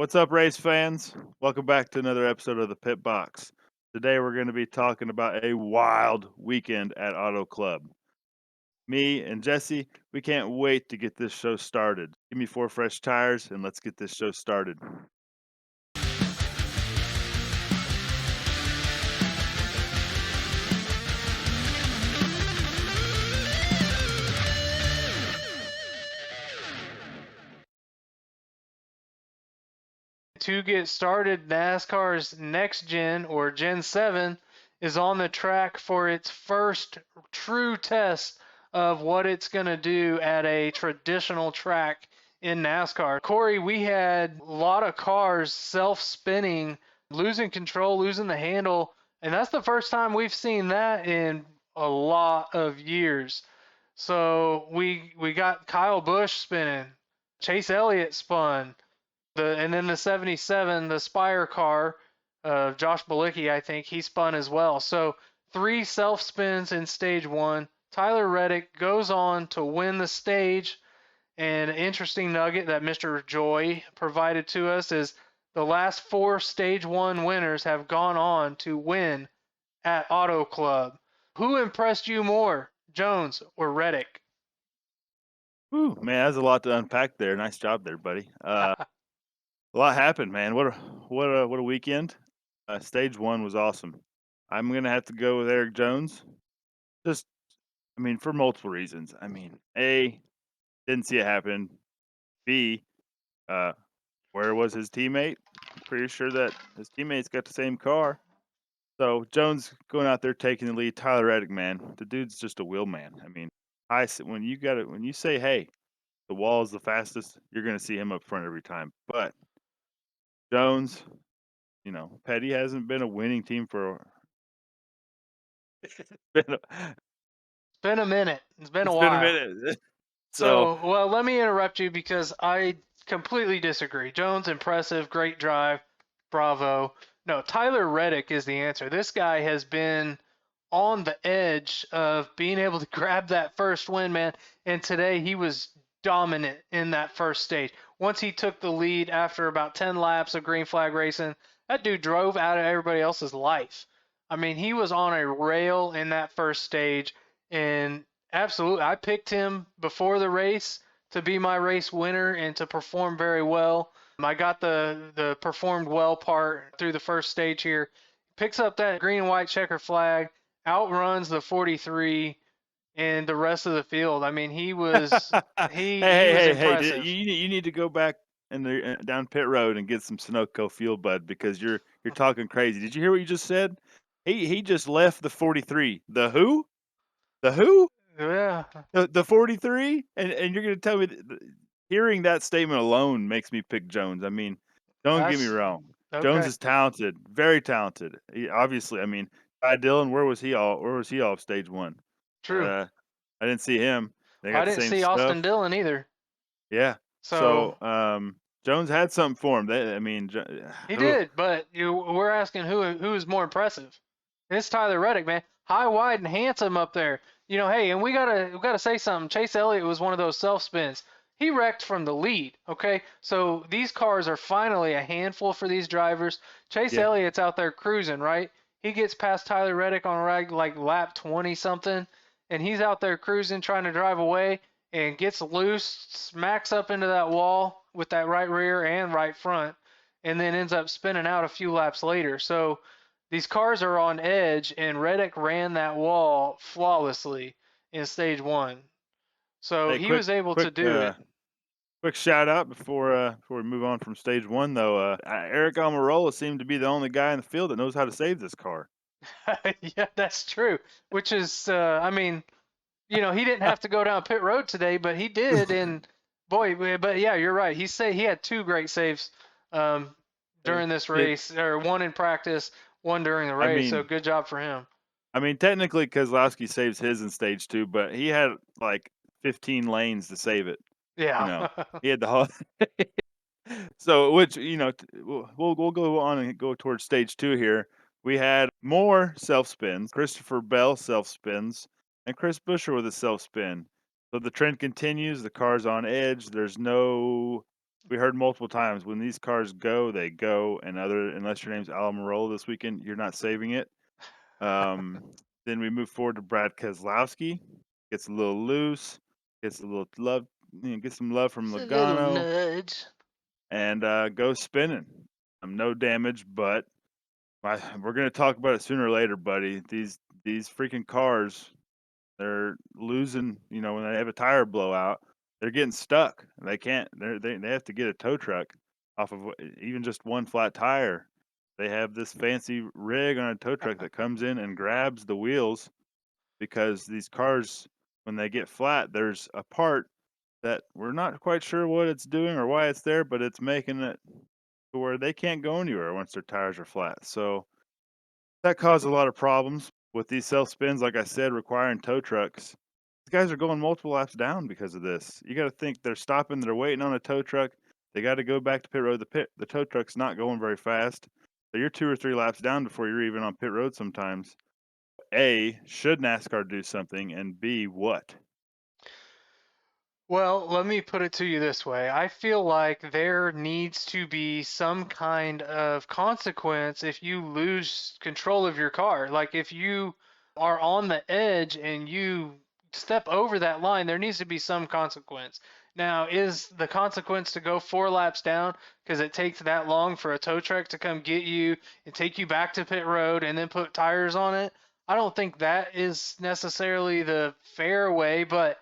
What's up, race fans? Welcome back to another episode of the Pit Box. Today we're going to be talking about a wild weekend at Auto Club. Me and Jesse, we can't wait to get this show started. Give me 4 fresh tires and let's get this show started. To get started, NASCAR's next gen, or Gen 7, is on the track for its first true test of what it's going to do at a traditional track in NASCAR. Corey, we had a lot of cars self-spinning, losing control, losing the handle, and that's the first time we've seen that in a lot of years. So we got Kyle Busch spinning, Chase Elliott spun, and then the 77, the Spire car, Josh Bilicki, I think, he spun as well. So 3 self spins in stage 1. Tyler Reddick goes on to win the stage. And an interesting nugget that Mr. Joy provided to us is the last 4 stage 1 winners have gone on to win at Auto Club. Who impressed you more, Jones or Reddick? Whew, man, that's a lot to unpack there. Nice job there, buddy. A lot happened, man. What a weekend. Stage 1 was awesome. I'm gonna have to go with Eric Jones. Just, for multiple reasons. A, didn't see it happen. B, uh, where was his teammate? I'm pretty sure that his teammates got the same car. So Jones going out there taking the lead. Tyler Reddick, man, the dude's just a wheel man. When you got it, when you say, "Hey, the wall is the fastest," you're going to see him up front every time. But Jones, Petty hasn't been a winning team for. been a, It's been a minute. It's been a it's been a while. minute. So So, well, let me interrupt you because I completely disagree. Jones, impressive, great drive, bravo. No, Tyler Reddick is the answer. This guy has been on the edge of being able to grab that first win, man. And today he was dominant in that first stage. Once he took the lead after about 10 laps of green flag racing, that dude drove out of everybody else's life. I mean, he was on a rail in that first stage, and absolutely, I picked him before the race to be my race winner and to perform very well. I got the performed well part through the first stage here. Picks up that green and white checker flag, outruns the 43 and the rest of the field. I mean, he was hey, he hey, was hey, hey! impressive. You need to go back down pit road and get some Sunoco fuel, bud, because you're talking crazy. Did you hear what you just said? He just left the 43. The who? The who? Yeah. The 43? And you're gonna tell me hearing that statement alone makes me pick Jones. Don't get me That's wrong. Jones okay. is talented, very talented. Obviously, Ty Dillon, where was he all? Where was he all of stage 1? True. I didn't see him. They I got the didn't same see Austin stuff. Dillon either. Yeah. So So, Jones had something for him. he Ugh. did, but we're asking who is more impressive. It's Tyler Reddick, man. High, wide, and handsome up there. Hey, and we gotta say something. Chase Elliott was one of those self spins. He wrecked from the lead. Okay, so these cars are finally a handful for these drivers. Chase Yeah. Elliott's out there cruising, right? He gets past Tyler Reddick on like lap 20 something, and he's out there cruising, trying to drive away, and gets loose, smacks up into that wall with that right rear and right front, and then ends up spinning out a few laps later. So these cars are on edge, and Reddick ran that wall flawlessly in stage 1. So Hey, he was able quick, to do it. quick shout out before we move on from stage 1, though. Eric Almirola seemed to be the only guy in the field that knows how to save this car. Yeah, that's true. Which is, he didn't have to go down pit road today, but he did. And boy, but yeah, you're right. He had 2 great saves um, It, during this it, race, or one in practice, one during the I race. So mean, good job for him. Technically, Kozlowski saves his in stage 2, but he had like 15 lanes to save it. You Yeah. know, he had the whole. So, which we'll go on and go towards stage 2 here. We had more self spins. Christopher Bell self spins, and Chris Buescher with a self spin. So the trend continues. The car's on edge. There's no we heard multiple times when these cars go, they go, and other unless your name's Almirola this weekend, you're not saving it. Um, then we move forward to Brad Keselowski, gets a little loose, gets a little love, gets some love from It's a little Logano, nudge. and goes spinning. No damage, but we're gonna talk about it sooner or later, buddy. These freaking cars, they're losing. You know, when they have a tire blowout, they're getting stuck. They can't. They have to get a tow truck off of even just one flat tire. They have this fancy rig on a tow truck that comes in and grabs the wheels because these cars, when they get flat, there's a part that we're not quite sure what it's doing or why it's there, but it's making it to where they can't go anywhere once their tires are flat. So that caused a lot of problems with these self spins, like I said, requiring tow trucks. These guys are going multiple laps down because of this. You got to think they're stopping, they're waiting on a tow truck. They got to go back to pit road. The tow truck's not going very fast. So you're 2 or 3 laps down before you're even on pit road sometimes. A, should NASCAR do something? And B, what? Well, let me put it to you this way. I feel like there needs to be some kind of consequence if you lose control of your car. Like if you are on the edge and you step over that line, there needs to be some consequence. Now, is the consequence to go 4 laps down because it takes that long for a tow truck to come get you and take you back to pit road and then put tires on it? I don't think that is necessarily the fair way, but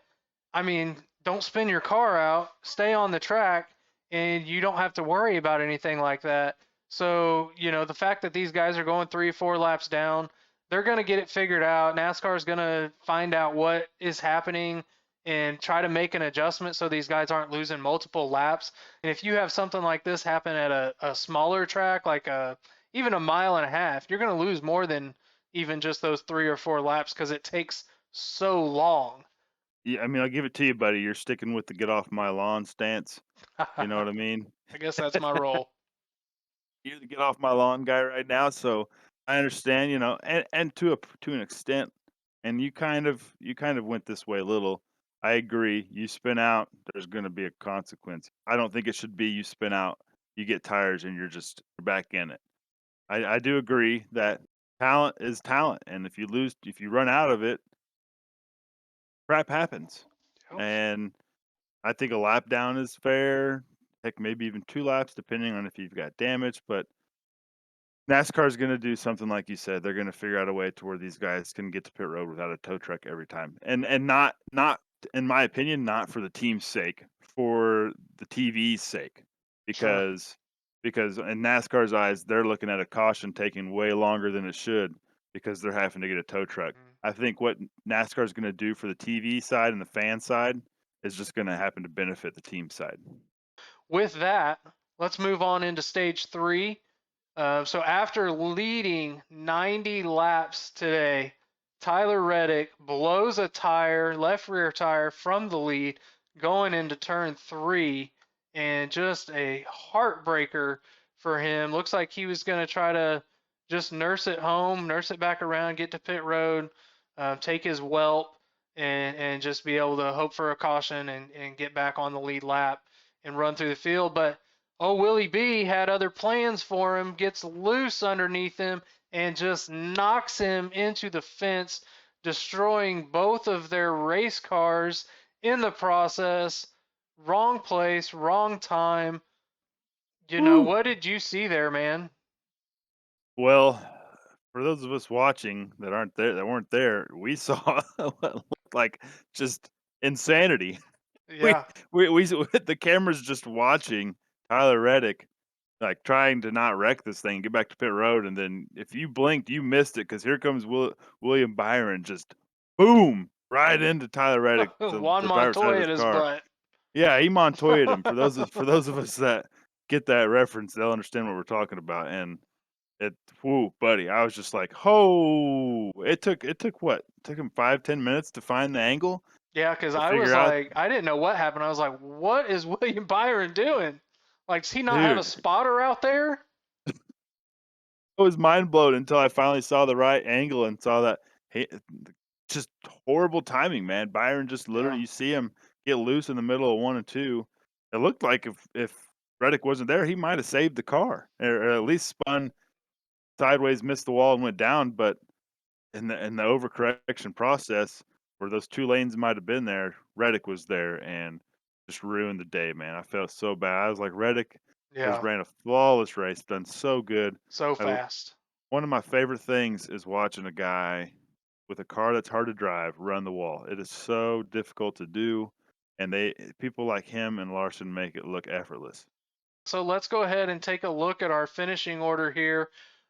I mean, don't spin your car out, stay on the track, and you don't have to worry about anything like that. So, the fact that these guys are going 3, 4 laps down, they're going to get it figured out. NASCAR is going to find out what is happening and try to make an adjustment so these guys aren't losing multiple laps. And if you have something like this happen at a smaller track, like even a mile and a half, you're going to lose more than even just those 3 or 4 laps because it takes so long. Yeah, I mean, I'll give it to you, buddy. You're sticking with the get off my lawn stance. You know what I I mean? guess that's my role. You're the get off my lawn guy right now, so I understand, and to an extent, and you kind of went this way a little. I agree. You spin out, there's gonna be a consequence. I don't think it should be you spin out, you get tires, and you're back in it. I do agree that talent is talent, and if you run out of it, crap happens. Yep. And I think a lap down is fair. Heck, maybe even 2 laps, depending on if you've got damage, but NASCAR is gonna do something like you said. They're gonna figure out a way to where these guys can get to pit road without a tow truck every time, and not in my opinion, not for the team's sake, for the TV's sake, Sure. because in NASCAR's eyes, they're looking at a caution taking way longer than it should because they're having to get a tow truck. Mhm. I think what NASCAR is gonna do for the TV side and the fan side is just gonna happen to benefit the team side. With that, let's move on into stage three. So after leading 90 laps today, Tyler Reddick blows a tire, left rear tire from the lead going into turn three, and just a heartbreaker for him. Looks like he was going to try to just nurse it home, nurse it back around, get to pit road, take his whelp, and just be able to hope for a caution and get back on the lead lap and run through the field. But oh, Willie B had other plans for him, gets loose underneath him, and just knocks him into the fence, destroying both of their race cars in the process. Wrong place, wrong time. Woo! What did you see there, man? Well, for those of us watching that weren't there, we saw what looked like just insanity. We Yeah. the camera's just watching Tyler Reddick, like, trying to not wreck this thing, get back to pit road, and then if you blinked, you missed it because here comes William Byron, just boom, right into Tyler Reddick, Juan the driver's side of Montoya his at his car. butt. Yeah, he Montoya'd him. For those of us that get that reference, they'll understand what we're talking about, and it whoo, buddy, I was just like, "Ho!" It took what? It took him 5, 10 minutes to find the angle Yeah, because to I figure was out like, I didn't know what happened. I was like, what is William Byron doing? Like, does he not have a dude, spotter out there? I was mind blown until I finally saw the right angle and saw that he just horrible timing, man. Byron just literally Yeah. you see him get loose in the middle of 1 and 2. It looked like if Reddick wasn't there, he might have saved the car, or at least spun sideways, missed the wall, and went down. But in the overcorrection process, where those 2 lanes might have been there, Reddick was there and just ruined the day, man. I felt so bad. I was like, "Reddick has Yeah, ran a flawless race, done so good." so I fast. One of my favorite things is watching a guy with a car that's hard to drive run the wall. It is so difficult to do, and people like him and Larson make it look effortless. So let's go ahead and take a look at our finishing order here.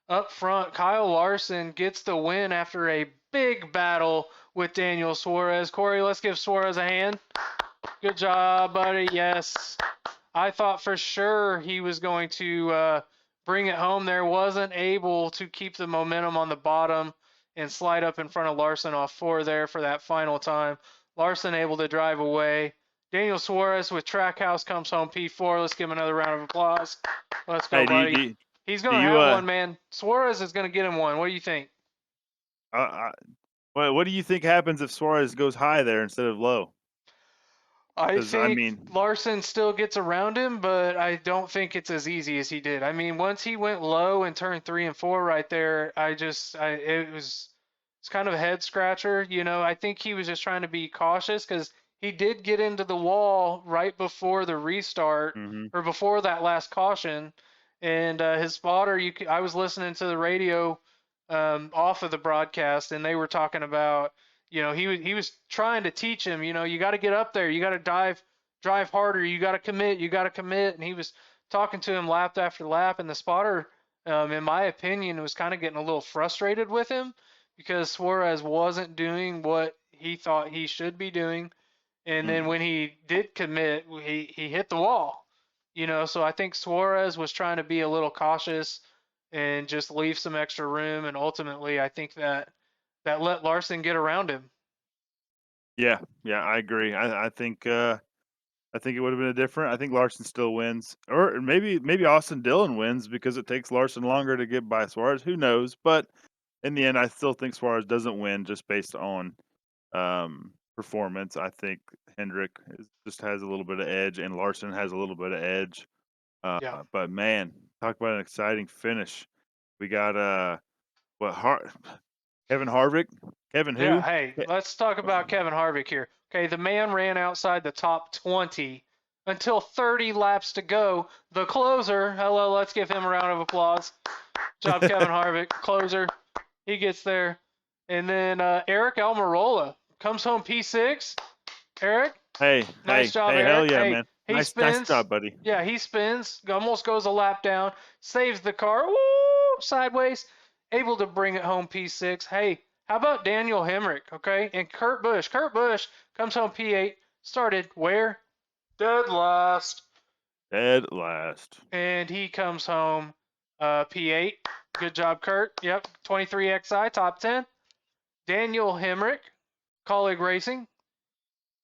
Up front, Kyle Larson gets the win after a big battle with Daniel Suarez. Corey, let's give Suarez a hand. Good job, buddy. Yes. I thought for sure he was going to bring it home there. Wasn't able to keep the momentum on the bottom and slide up in front of Larson off 4 there for that final time. Larson able to drive away. Daniel Suarez with Trackhouse comes home P4. Let's give him another round of applause. Let's go, Hey, buddy. He's do going to you have one, man. Suarez is going to get him one. What do you think? uh, what do you think happens if Suarez goes high there instead of low? I Because I think mean, Larson still gets around him, but I don't think it's as easy as he did. I mean, once he went low in turn 3 and 4 right there, it's kind of a head scratcher. I think he was just trying to be cautious because he did get into the wall right before the restart mhm, or before that last caution, and his spotter. I was listening to the radio off of the broadcast, and they were talking about he was trying to teach him, you got to get up there, you got to drive harder, you got to commit, and he was talking to him lap after lap, and the spotter, in my opinion, was kind of getting a little frustrated with him because Suarez wasn't doing what he thought he should be doing, and then mhm. when he did commit, he hit the wall, so I think Suarez was trying to be a little cautious and just leave some extra room, and ultimately I think that let Larson get around him. Yeah, yeah, I agree. I think it would have been a different. I think Larson still wins, or maybe Austin Dillon wins because it takes Larson longer to get by Suarez. Who knows? But in the end, I still think Suarez doesn't win just based on performance. I think just has a little bit of edge, and Larson has a little bit of edge. Yeah. But man, talk about an exciting finish. We got what Kevin Harvick, Kevin Yeah, who? hey, let's talk about Kevin Harvick here. Okay, the man ran outside the top 20 until 30 laps to go. The closer, hello, let's give him a round of applause. Job, Kevin Harvick, closer. He gets there. And then Eric Almirola comes home P6. Eric, Hey, nice hey, job, hey, hell Eric. yeah, Hey, man. he Nice spins. job, buddy. Yeah, he spins. Almost goes a lap down. Saves the car. Woo! Sideways. Able to bring it home P6. Hey, how about Daniel Hemrick? Okay, and Kurt Busch. Kurt Busch comes home P8. Started where? Dead last. Dead last. And he comes home P8. Good job, Kurt. Yep, 23XI, top 10. Daniel Hemrick, Colleague Racing,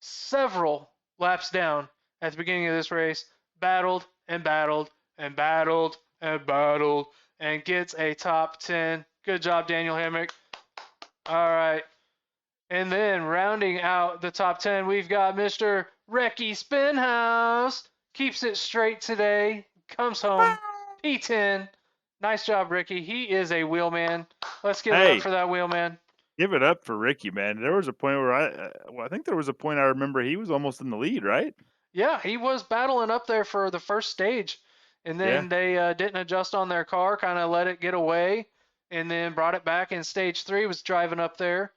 several laps down at the beginning of this race, battled and battled and battled and battled and gets a top 10. Good job, Daniel Hemrick. All right. And then rounding out the top 10, we've got Mr. Recky Spinhouse. Keeps it straight today. Comes home P10. Nice job, Ricky. He is a wheelman. Let's give it up Hey, for that wheelman. give it up for Ricky, man. There was a point where I think there was a point I remember he was almost in the lead, right? Yeah, he was battling up there for the first stage, and Yeah. then they didn't adjust on their car, kind of let it get away, and then brought it back in stage 3. Was driving up there,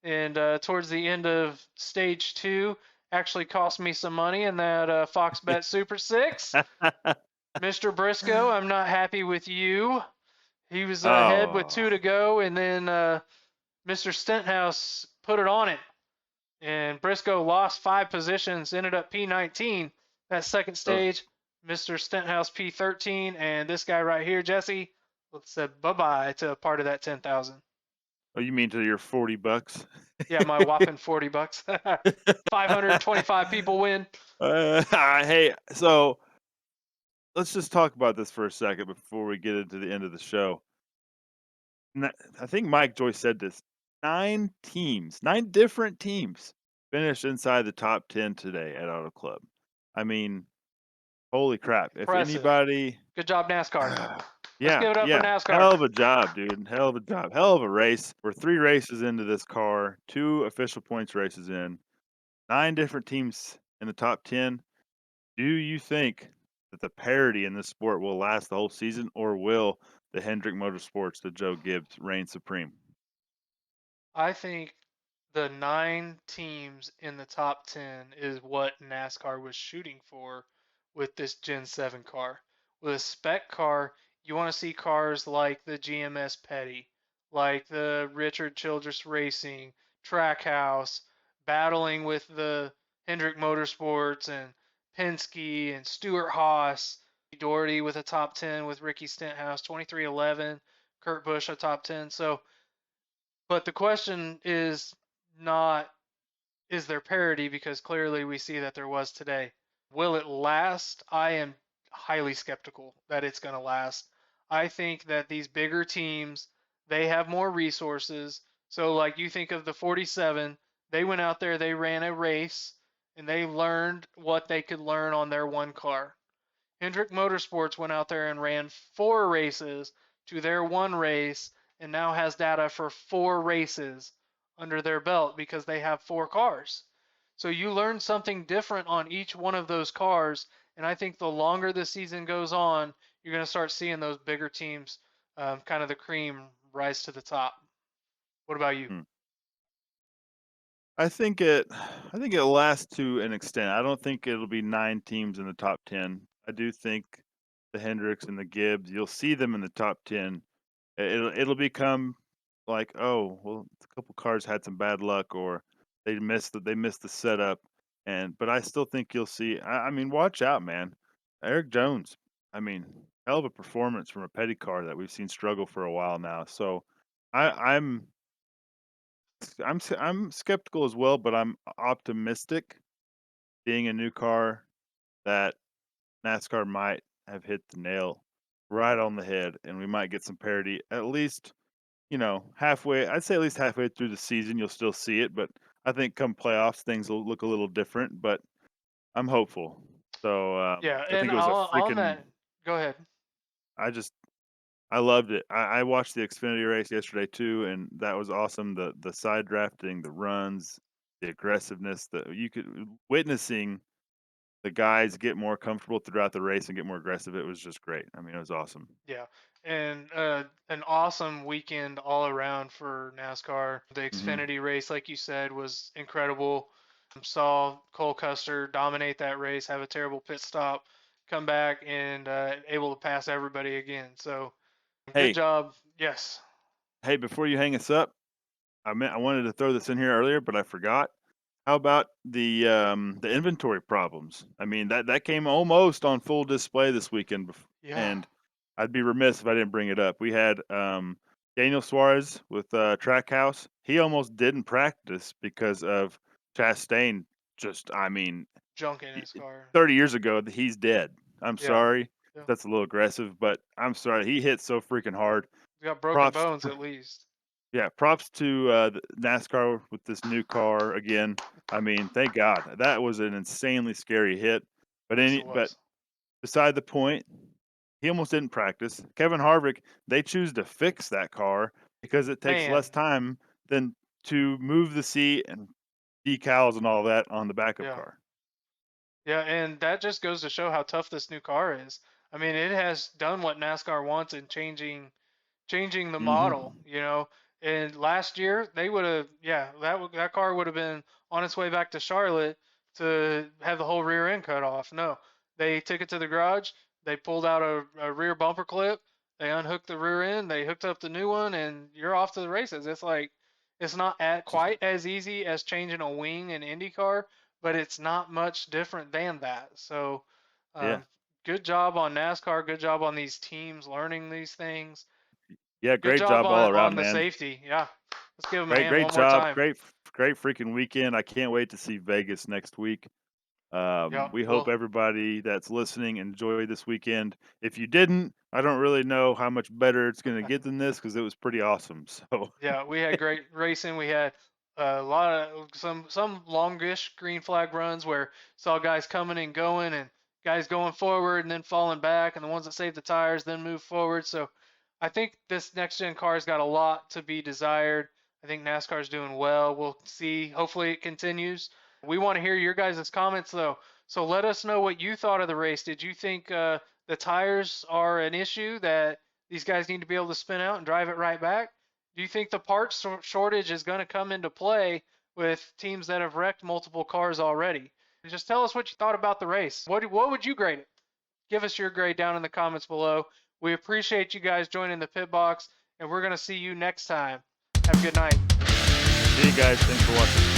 and towards the end of stage 2, actually cost me some money in that Fox Bet Super 6. Mr. Briscoe, I'm not happy with you. He was ahead with Oh. 2 to go, and then Mr. Stenthouse put it on it, and Briscoe lost 5 positions, ended up P19. That second Oh, stage, Mr. Stenthouse P13, and this guy right here, Jesse, said bye-bye to a part of that 10,000. oh, you mean to your $40? Yeah, my whopping 40 bucks. 525 people win. Hey, so let's just talk about this for a second before we get into the end of the show. I think Mike Joyce said this. 9 different teams finished inside the top 10 today at Auto Club. I mean, Holy crap! If Impressive. anybody, Good job, NASCAR. Let's yeah, give it up for yeah, NASCAR. hell of a job, dude. Hell of a job. Hell of a race. We're 3 races into this car, 2 official points races in, 9 different teams in the top 10. Do you think that the parity in this sport will last the whole season, or will the Hendrick Motorsports, the Joe Gibbs, reign supreme? I think the 9 teams in the top 10 is what NASCAR was shooting for with this Gen 7 car. With a spec car, you want to see cars like the GMS Petty, like the Richard Childress Racing, Trackhouse, battling with the Hendrick Motorsports and Penske and Stuart Haas, Doherty with a top 10 with Ricky Stenhouse, 2311, Kurt Busch a top 10. So but the question is not, is there parity? Because clearly we see that there was today. Will it last? I am highly skeptical that it's going to last. I think that these bigger teams, they have more resources. So, like you think of the 47, they went out there, they ran a race, and they learned what they could learn on their one car. Hendrick Motorsports went out there and ran 4 races to their one race and now has data for 4 races under their belt because they have 4 cars. So you learn something different on each one of those cars. And I think the longer the season goes on, you're going to start seeing those bigger teams, kind of the cream, rise to the top. What about you? Hmm. I think it lasts to an extent. I don't think it'll be 9 teams in the top 10. I do think the Hendricks and the Gibbs, you'll see them in the top 10. It'll become like, "Oh, well, a couple cars had some bad luck or they missed the setup," but I still think you'll see I mean, watch out, man. Eric Jones, I mean, hell of a performance from a Petty car that we've seen struggle for a while now. So, I I'm skeptical as well, but I'm optimistic being a new car that NASCAR might have hit the nail right on the head, and we might get some parity at least, halfway. I'd say at least halfway through the season, you'll still see it, but I think come playoffs, things will look a little different, but I'm hopeful. So, Yeah, I and think it was a on freaking that, go ahead. I just I loved it. I watched the Xfinity race yesterday too, and that was awesome. The side drafting, the runs, the aggressiveness that you could witnessing the guys get more comfortable throughout the race and get more aggressive. It was just great. I mean, it was awesome. Yeah, and an awesome weekend all around for NASCAR. The Hmm. Xfinity race, like you said, was incredible. Saw Cole Custer dominate that race, have a terrible pit stop, come back and able to pass everybody again. So good Hey, job. Yes. hey, before you hang us up, I wanted to throw this in here earlier, but I forgot. How about the inventory problems? I mean, that came almost on full display this weekend, Yeah. and I'd be remiss if I didn't bring it up. We had Daniel Suarez with Trackhouse. He almost didn't practice because of Chastain. Just, I mean, Junk in y- his car. 30 years ago, he's dead. I'm Yeah. sorry. Yeah. That's a little aggressive, but I'm sorry. He hit so freaking hard. He's got broken Props bones at least. Yeah, props to, the NASCAR with this new car again. I mean, thank God. That was an insanely scary hit, Yes, it but was. beside the point, he almost didn't practice. Kevin Harvick, they choose to fix that car because it takes Man. less time than to move the seat and decals and all that on the backup Yeah. car. Yeah, and that just goes to show how tough this new car is. I mean, it has done what NASCAR wants in changing the model, Mhm. you know. And last year they would have, yeah, that car would have been on its way back to Charlotte to have the whole rear end cut off. No, they took it to the garage. They pulled out a rear bumper clip. They unhooked the rear end. They hooked up the new one, and you're off to the races. It's like it's not quite as easy as changing a wing in IndyCar, but it's not much different than that. So, Yeah. um, good job on NASCAR. Good job on these teams learning these things. Yeah, Good great job job all on around, the man. safety. Yeah. Let's give him a Great, hand great one more job. time. Great freaking weekend. I can't wait to see Vegas next week. Yeah. We hope Well, everybody that's listening enjoyed this weekend. If you didn't, I don't really know how much better it's going to get than this because it was pretty awesome. So, yeah, we had great racing. We had a lot of some longish green flag runs where saw guys coming and going and guys going forward and then falling back, and the ones that save the tires then move forward. So I think this next gen car's got a lot to be desired. I think NASCAR's doing well. We'll see. Hopefully it continues. We want to hear your guys' comments though. So let us know what you thought of the race. Did you think the tires are an issue that these guys need to be able to spin out and drive it right back? Do you think the parts shortage is going to come into play with teams that have wrecked multiple cars already? Just tell us what you thought about the race. What would you grade it? Give us your grade down in the comments below. We appreciate you guys joining the pit box, and we're going to see you next time. Have a good night. See you guys. Thanks for watching.